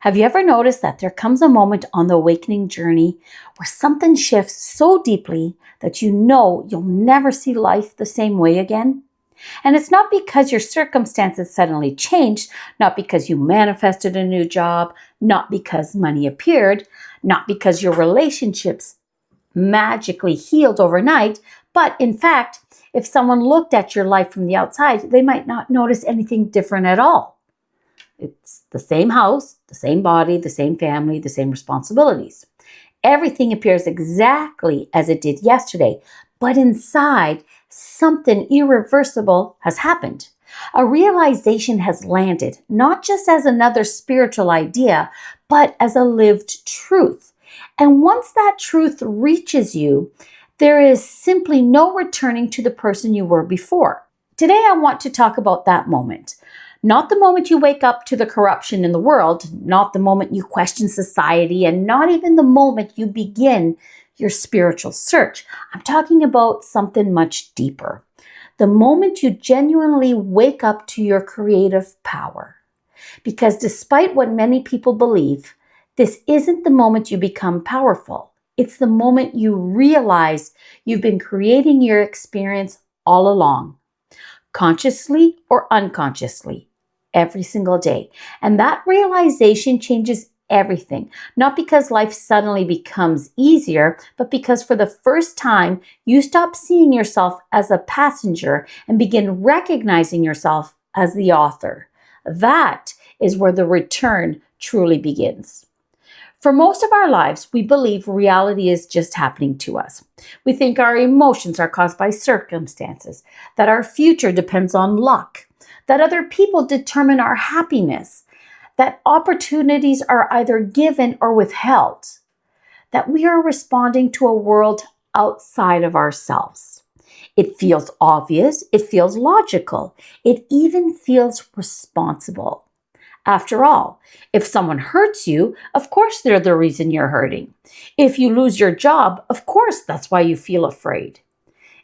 Have you ever noticed that there comes a moment on the awakening journey where something shifts so deeply that you know you'll never see life the same way again? And it's not because your circumstances suddenly changed, not because you manifested a new job, not because money appeared, not because your relationships magically healed overnight, but in fact, if someone looked at your life from the outside, they might not notice anything different at all. It's the same house, the same body, the same family, the same responsibilities. Everything appears exactly as it did yesterday, but inside, something irreversible has happened. A realization has landed, not just as another spiritual idea, but as a lived truth. And once that truth reaches you, there is simply no returning to the person you were before. Today, I want to talk about that moment. Not the moment you wake up to the corruption in the world, not the moment you question society, and not even the moment you begin your spiritual search. I'm talking about something much deeper. The moment you genuinely wake up to your creative power. Because despite what many people believe, this isn't the moment you become powerful. It's the moment you realize you've been creating your experience all along, consciously or unconsciously, every single day. And that realization changes everything, not because life suddenly becomes easier, but because for the first time, you stop seeing yourself as a passenger and begin recognizing yourself as the author. That is where the return truly begins. For most of our lives, we believe reality is just happening to us. We think our emotions are caused by circumstances, that our future depends on luck, that other people determine our happiness, that opportunities are either given or withheld, that we are responding to a world outside of ourselves. It feels obvious, it feels logical, it even feels responsible. After all, if someone hurts you, of course they're the reason you're hurting. If you lose your job, of course that's why you feel afraid.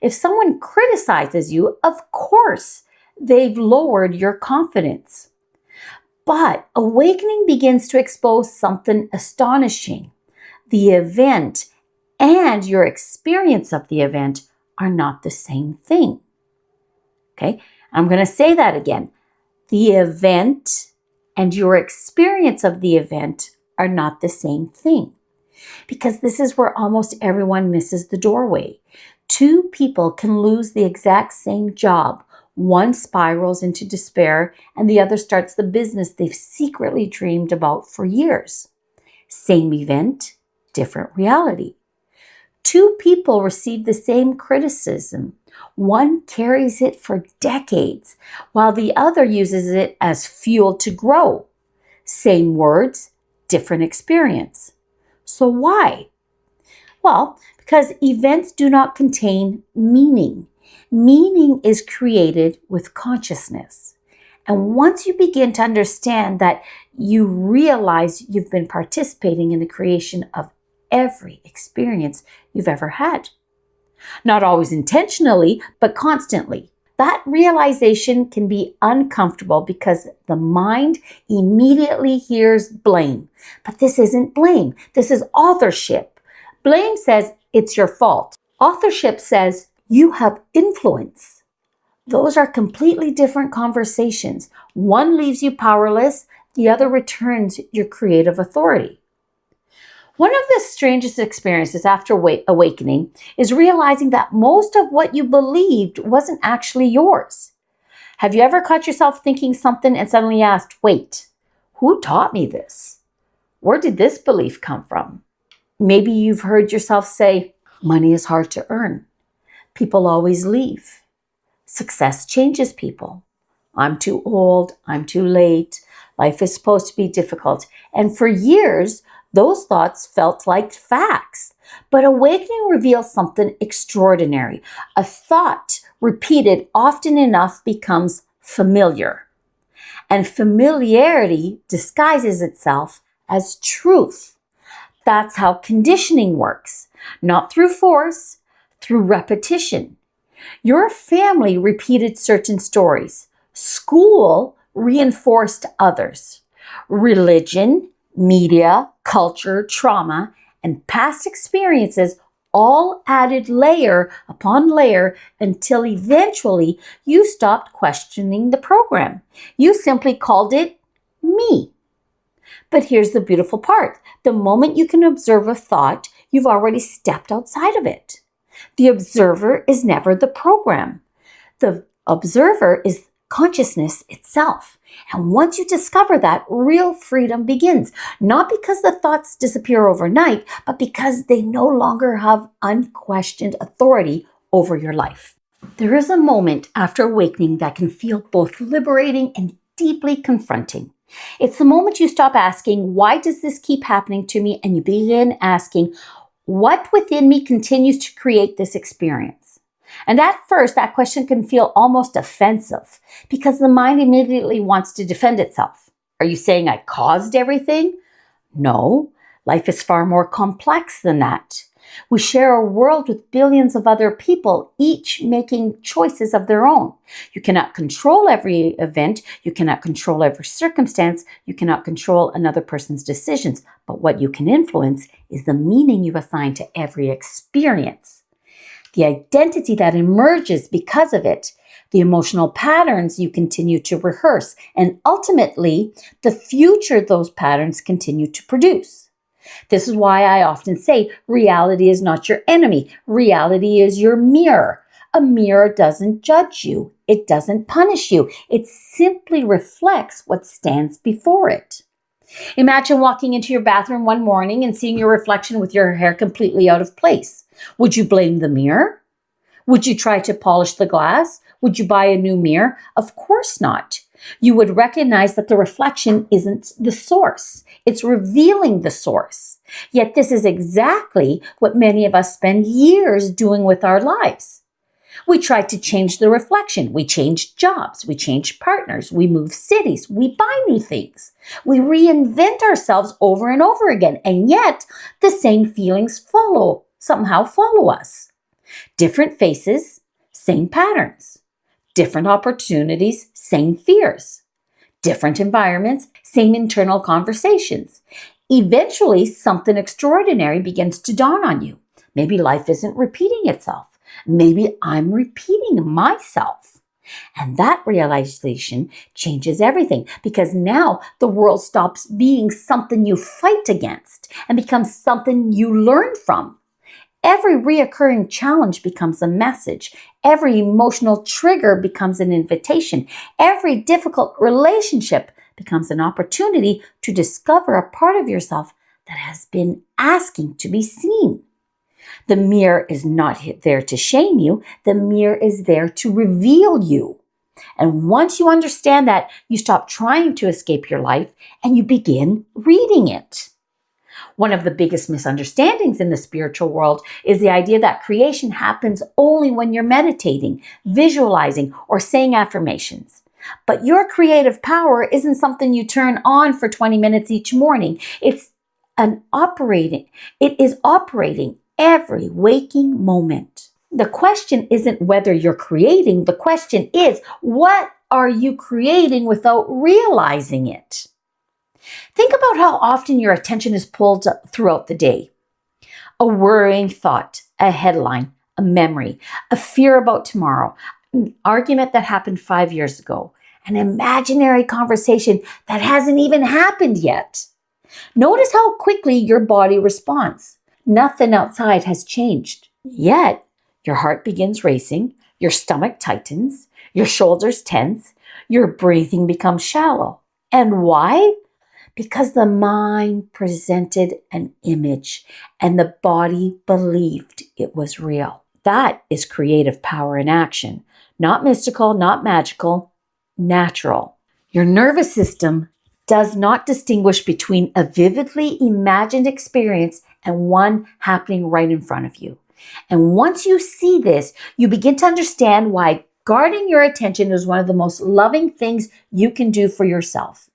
If someone criticizes you, of course they've lowered your confidence. But awakening begins to expose something astonishing. The event and your experience of the event are not the same thing. Okay, I'm going to say that again. The event and your experience of the event are not the same thing. Because this is where almost everyone misses the doorway. Two people can lose the exact same job. One spirals into despair and the other starts the business they've secretly dreamed about for years. Same event, different reality. Two people receive the same criticism. One carries it for decades, while the other uses it as fuel to grow. Same words, different experience. So why? Well, because events do not contain meaning. Meaning is created with consciousness. And once you begin to understand that, you realize you've been participating in the creation of every experience you've ever had. Not always intentionally, but constantly. That realization can be uncomfortable because the mind immediately hears blame. But this isn't blame. This is authorship. Blame says it's your fault. Authorship says you have influence. Those are completely different conversations. One leaves you powerless, the other returns your creative authority. One of the strangest experiences after awakening is realizing that most of what you believed wasn't actually yours. Have you ever caught yourself thinking something and suddenly asked, wait, who taught me this? Where did this belief come from? Maybe you've heard yourself say, money is hard to earn. People always leave. Success changes people. I'm too old. I'm too late. Life is supposed to be difficult. And for years, those thoughts felt like facts. But awakening reveals something extraordinary. A thought repeated often enough becomes familiar. And familiarity disguises itself as truth. That's how conditioning works. Not through force, through repetition. Your family repeated certain stories. School reinforced others. Religion Media, culture, trauma, and past experiences all added layer upon layer until eventually you stopped questioning the program. You simply called it me. But here's the beautiful part. The moment you can observe a thought, you've already stepped outside of it. The observer is never the program. The observer is consciousness itself. And once you discover that, real freedom begins. Not because the thoughts disappear overnight, but because they no longer have unquestioned authority over your life. There is a moment after awakening that can feel both liberating and deeply confronting. It's the moment you stop asking, why does this keep happening to me? And you begin asking, what within me continues to create this experience? And at first, that question can feel almost offensive because the mind immediately wants to defend itself. Are you saying I caused everything? No, life is far more complex than that. We share a world with billions of other people, each making choices of their own. You cannot control every event. You cannot control every circumstance. You cannot control another person's decisions. But what you can influence is the meaning you assign to every experience, the identity that emerges because of it, the emotional patterns you continue to rehearse, and ultimately, the future those patterns continue to produce. This is why I often say reality is not your enemy. Reality is your mirror. A mirror doesn't judge you. It doesn't punish you. It simply reflects what stands before it. Imagine walking into your bathroom one morning and seeing your reflection with your hair completely out of place. Would you blame the mirror? Would you try to polish the glass? Would you buy a new mirror? Of course not. You would recognize that the reflection isn't the source. It's revealing the source. Yet this is exactly what many of us spend years doing with our lives. We try to change the reflection. We change jobs. We change partners. We move cities. We buy new things. We reinvent ourselves over and over again. And yet the same feelings somehow follow us. Different faces, same patterns. Different opportunities, same fears. Different environments, same internal conversations. Eventually, something extraordinary begins to dawn on you. Maybe life isn't repeating itself. Maybe I'm repeating myself. And that realization changes everything because now the world stops being something you fight against and becomes something you learn from. Every reoccurring challenge becomes a message. Every emotional trigger becomes an invitation. Every difficult relationship becomes an opportunity to discover a part of yourself that has been asking to be seen. The mirror is not there to shame you. The mirror is there to reveal you. And once you understand that, you stop trying to escape your life and you begin reading it. One of the biggest misunderstandings in the spiritual world is the idea that creation happens only when you're meditating, visualizing, or saying affirmations. But your creative power isn't something you turn on for 20 minutes each morning. It is operating every waking moment. The question isn't whether you're creating. The question is, what are you creating without realizing it? Think about how often your attention is pulled throughout the day. A worrying thought, a headline, a memory, a fear about tomorrow, an argument that happened 5 years ago, an imaginary conversation that hasn't even happened yet. Notice how quickly your body responds. Nothing outside has changed. Yet, your heart begins racing, your stomach tightens, your shoulders tense, your breathing becomes shallow. And why? Because the mind presented an image and the body believed it was real. That is creative power in action. Not mystical, not magical, natural. Your nervous system does not distinguish between a vividly imagined experience and one happening right in front of you. And once you see this, you begin to understand why guarding your attention is one of the most loving things you can do for yourself.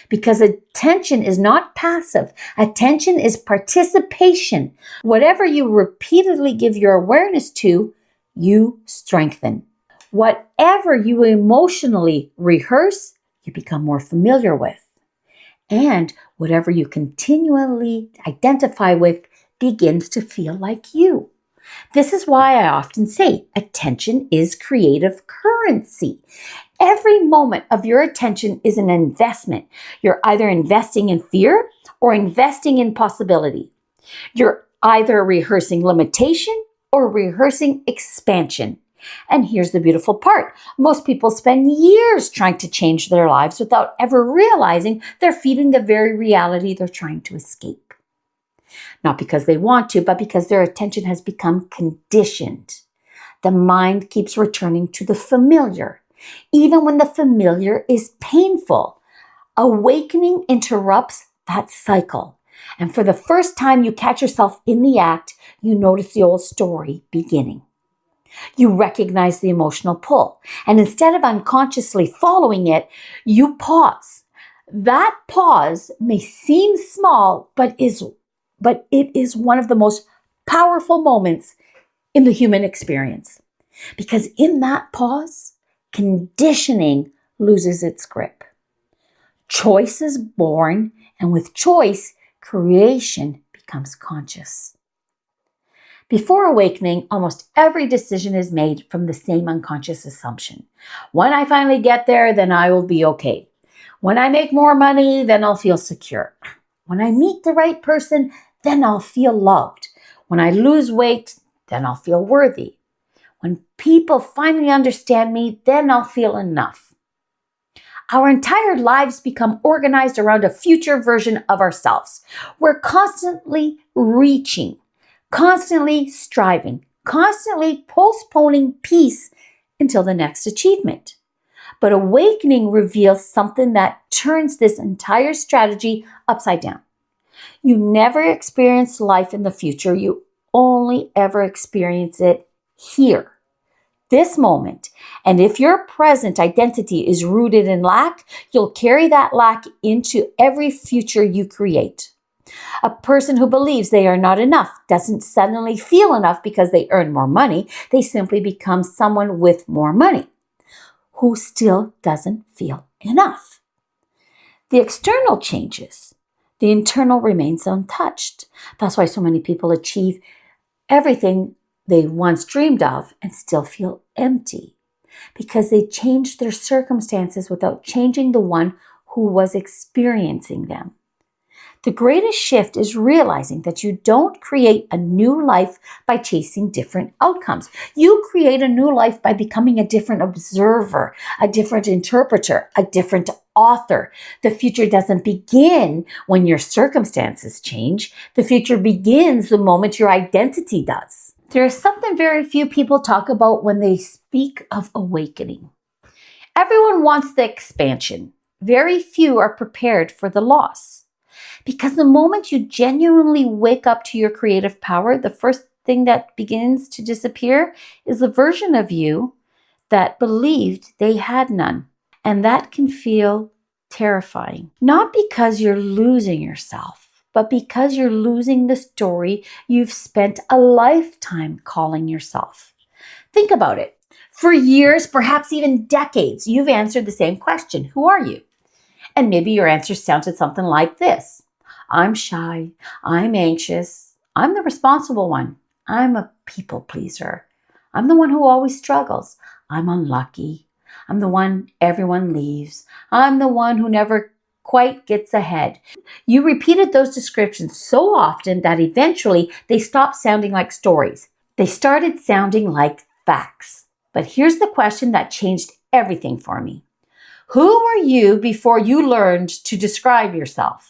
Because attention is not passive. Attention is participation. Whatever you repeatedly give your awareness to, you strengthen. Whatever you emotionally rehearse, you become more familiar with. And Whatever you continually identify with begins to feel like you. This is why I often say attention is creative currency. Every moment of your attention is an investment. You're either investing in fear or investing in possibility. You're either rehearsing limitation or rehearsing expansion. And here's the beautiful part. Most people spend years trying to change their lives without ever realizing they're feeding the very reality they're trying to escape. Not because they want to, but because their attention has become conditioned. The mind keeps returning to the familiar, even when the familiar is painful. Awakening interrupts that cycle. And for the first time you catch yourself in the act, you notice the old story beginning. You recognize the emotional pull. And instead of unconsciously following it, you pause. That pause may seem small, but it is one of the most powerful moments in the human experience. Because in that pause, conditioning loses its grip. Choice is born, and with choice, creation becomes conscious. Before awakening, almost every decision is made from the same unconscious assumption. When I finally get there, then I will be okay. When I make more money, then I'll feel secure. When I meet the right person, then I'll feel loved. When I lose weight, then I'll feel worthy. When people finally understand me, then I'll feel enough. Our entire lives become organized around a future version of ourselves. We're constantly reaching, constantly striving, constantly postponing peace until the next achievement. But awakening reveals something that turns this entire strategy upside down. You never experience life in the future. You only ever experience it here, this moment. And if your present identity is rooted in lack, you'll carry that lack into every future you create. A person who believes they are not enough doesn't suddenly feel enough because they earn more money. They simply become someone with more money who still doesn't feel enough. The external changes. The internal remains untouched. That's why so many people achieve everything they once dreamed of and still feel empty, because they changed their circumstances without changing the one who was experiencing them. The greatest shift is realizing that you don't create a new life by chasing different outcomes. You create a new life by becoming a different observer, a different interpreter, a different author. The future doesn't begin when your circumstances change. The future begins the moment your identity does. There's something very few people talk about when they speak of awakening. Everyone wants the expansion. Very few are prepared for the loss. Because the moment you genuinely wake up to your creative power, the first thing that begins to disappear is the version of you that believed they had none. And that can feel terrifying. Not because you're losing yourself, but because you're losing the story you've spent a lifetime calling yourself. Think about it. For years, perhaps even decades, you've answered the same question. Who are you? And maybe your answer sounded something like this. I'm shy. I'm anxious. I'm the responsible one. I'm a people pleaser. I'm the one who always struggles. I'm unlucky. I'm the one everyone leaves. I'm the one who never quite gets ahead. You repeated those descriptions so often that eventually they stopped sounding like stories. They started sounding like facts. But here's the question that changed everything for me. Who were you before you learned to describe yourself?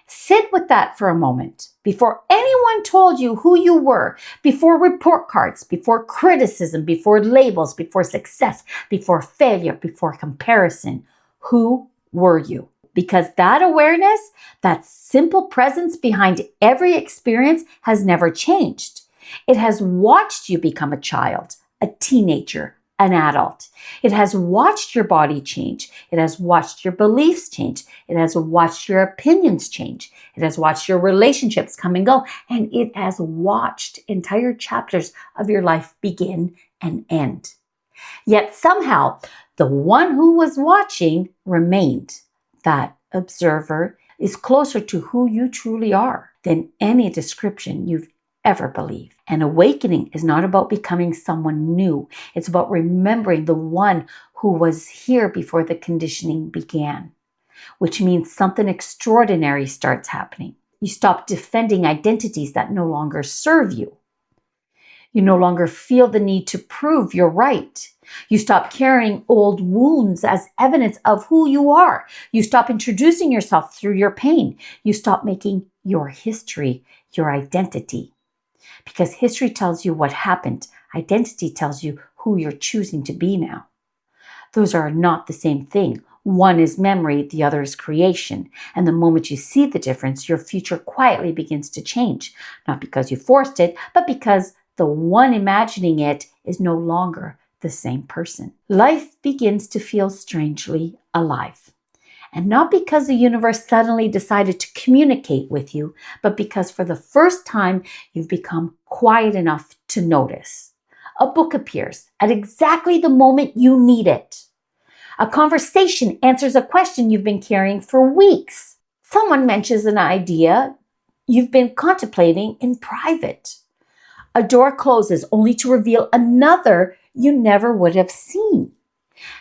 Sit with that for a moment. Before anyone told you who you were, before report cards, before criticism, before labels, before success, before failure, before comparison, who were you? Because that awareness, that simple presence behind every experience has never changed. It has watched you become a child, a teenager, an adult. It has watched your body change. It has watched your beliefs change. It has watched your opinions change. It has watched your relationships come and go. And it has watched entire chapters of your life begin and end. Yet somehow, the one who was watching remained. That observer is closer to who you truly are than any description you've ever believed. And awakening is not about becoming someone new. It's about remembering the one who was here before the conditioning began, which means something extraordinary starts happening. You stop defending identities that no longer serve you. You no longer feel the need to prove you're right. You stop carrying old wounds as evidence of who you are. You stop introducing yourself through your pain. You stop making your history your identity. Because history tells you what happened. Identity tells you who you're choosing to be now. Those are not the same thing. One is memory, the other is creation. And the moment you see the difference, your future quietly begins to change. Not because you forced it, but because the one imagining it is no longer the same person. Life begins to feel strangely alive. And not because the universe suddenly decided to communicate with you, but because for the first time, you've become quiet enough to notice. A book appears at exactly the moment you need it. A conversation answers a question you've been carrying for weeks. Someone mentions an idea you've been contemplating in private. A door closes only to reveal another you never would have seen.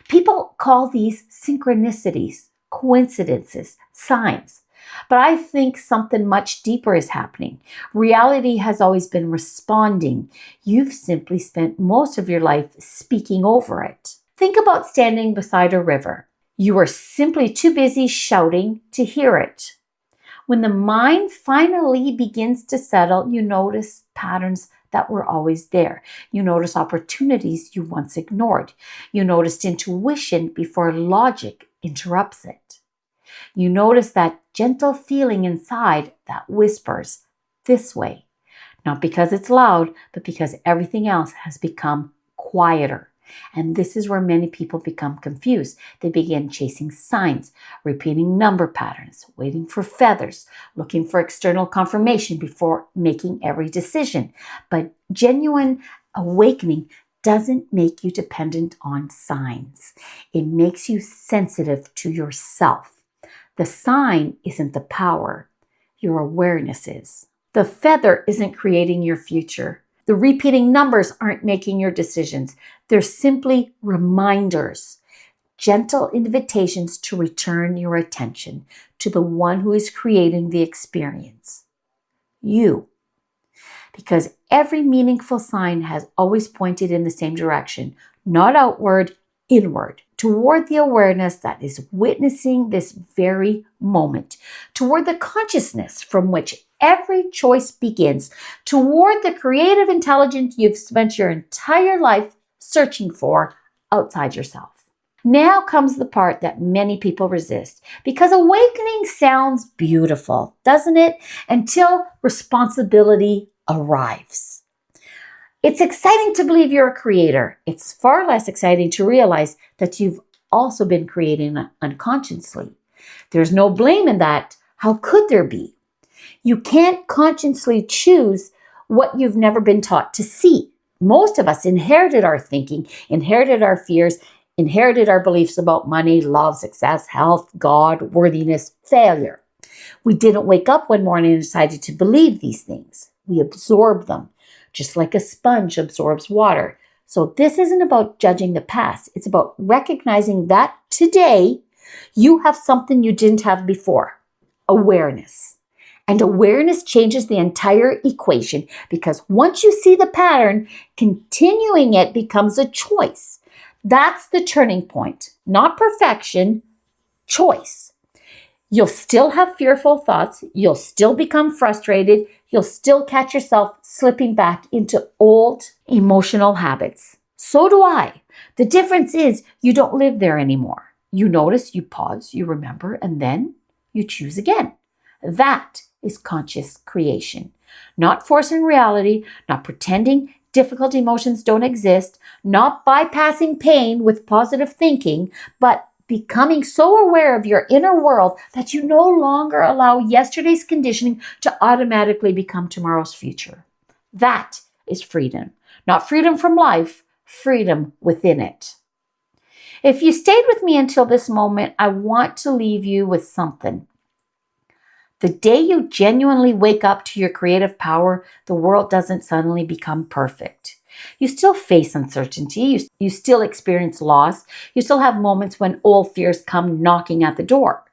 People call these synchronicities, coincidences, signs. But I think something much deeper is happening. Reality has always been responding. You've simply spent most of your life speaking over it. Think about standing beside a river. You were simply too busy shouting to hear it. When the mind finally begins to settle, you notice patterns that were always there. You notice opportunities you once ignored. You noticed intuition before logic interrupts it. You notice that gentle feeling inside that whispers, this way. Not because it's loud, but because everything else has become quieter. And this is where many people become confused. They begin chasing signs, repeating number patterns, waiting for feathers, looking for external confirmation before making every decision. But genuine awakening doesn't make you dependent on signs. It makes you sensitive to yourself. The sign isn't the power, your awareness is. The feather isn't creating your future. The repeating numbers aren't making your decisions. They're simply reminders, gentle invitations to return your attention to the one who is creating the experience, you. Because every meaningful sign has always pointed in the same direction, not outward, inward, toward the awareness that is witnessing this very moment, toward the consciousness from which every choice begins, toward the creative intelligence you've spent your entire life searching for outside yourself. Now comes the part that many people resist, because awakening sounds beautiful, doesn't it? Until responsibility arrives. It's exciting to believe you're a creator. It's far less exciting to realize that you've also been creating unconsciously. There's no blame in that. How could there be? You can't consciously choose what you've never been taught to see. Most of us inherited our thinking, inherited our fears, inherited our beliefs about money, love, success, health, God, worthiness, failure. We didn't wake up one morning and decided to believe these things. We absorbed them, just like a sponge absorbs water. So this isn't about judging the past. It's about recognizing that today you have something you didn't have before, awareness. And awareness changes the entire equation, because once you see the pattern, continuing it becomes a choice. That's the turning point, not perfection, choice. You'll still have fearful thoughts. You'll still become frustrated. You'll still catch yourself slipping back into old emotional habits. So do I. The difference is you don't live there anymore. You notice, you pause, you remember, and then you choose again. That is conscious creation. Not forcing reality, not pretending difficult emotions don't exist, not bypassing pain with positive thinking, but becoming so aware of your inner world that you no longer allow yesterday's conditioning to automatically become tomorrow's future. That is freedom. Not freedom from life, freedom within it. If you stayed with me until this moment, I want to leave you with something. The day you genuinely wake up to your creative power, the world doesn't suddenly become perfect. You still face uncertainty, you still experience loss, you still have moments when old fears come knocking at the door.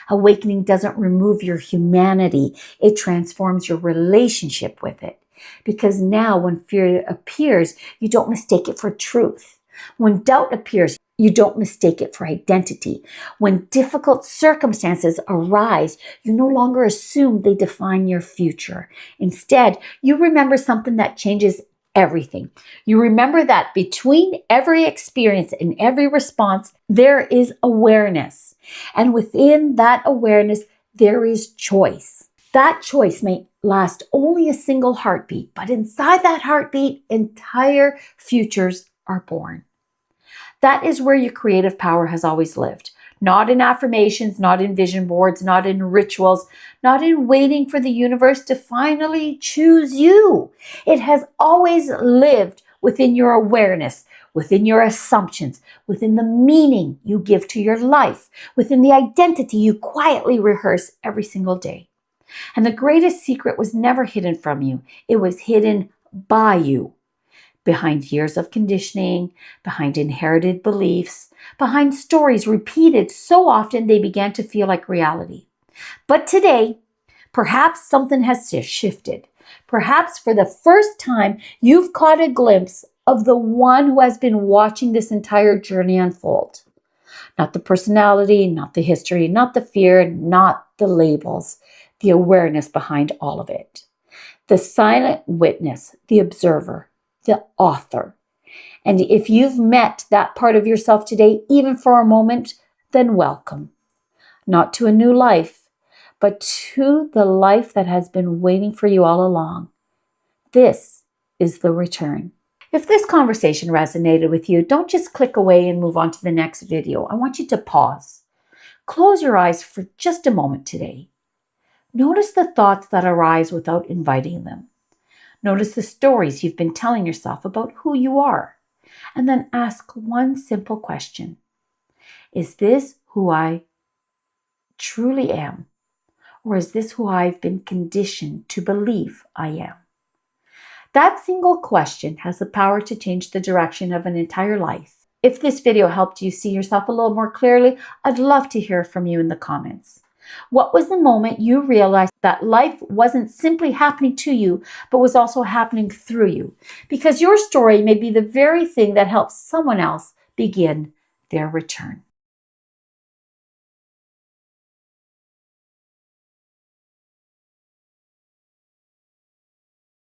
Awakening doesn't remove your humanity, it transforms your relationship with it. Because now, when fear appears, you don't mistake it for truth. When doubt appears, you don't mistake it for identity. When difficult circumstances arise, you no longer assume they define your future. Instead, you remember something that changes everything. You remember that between every experience and every response, there is awareness. And within that awareness, there is choice. That choice may last only a single heartbeat, but inside that heartbeat, entire futures are born. That is where your creative power has always lived. Not in affirmations, not in vision boards, not in rituals, not in waiting for the universe to finally choose you. It has always lived within your awareness, within your assumptions, within the meaning you give to your life, within the identity you quietly rehearse every single day. And the greatest secret was never hidden from you. It was hidden by you. Behind years of conditioning, behind inherited beliefs, behind stories repeated so often they began to feel like reality. But today, perhaps something has shifted. Perhaps for the first time, you've caught a glimpse of the one who has been watching this entire journey unfold. Not the personality, not the history, not the fear, not the labels, the awareness behind all of it. The silent witness, the observer, the author. And if you've met that part of yourself today, even for a moment, then welcome. Not to a new life, but to the life that has been waiting for you all along. This is the return. If this conversation resonated with you, don't just click away and move on to the next video. I want you to pause. Close your eyes for just a moment today. Notice the thoughts that arise without inviting them. Notice the stories you've been telling yourself about who you are. And then ask one simple question. Is this who I truly am? Or is this who I've been conditioned to believe I am? That single question has the power to change the direction of an entire life. If this video helped you see yourself a little more clearly, I'd love to hear from you in the comments. What was the moment you realized that life wasn't simply happening to you, but was also happening through you? Because your story may be the very thing that helps someone else begin their return.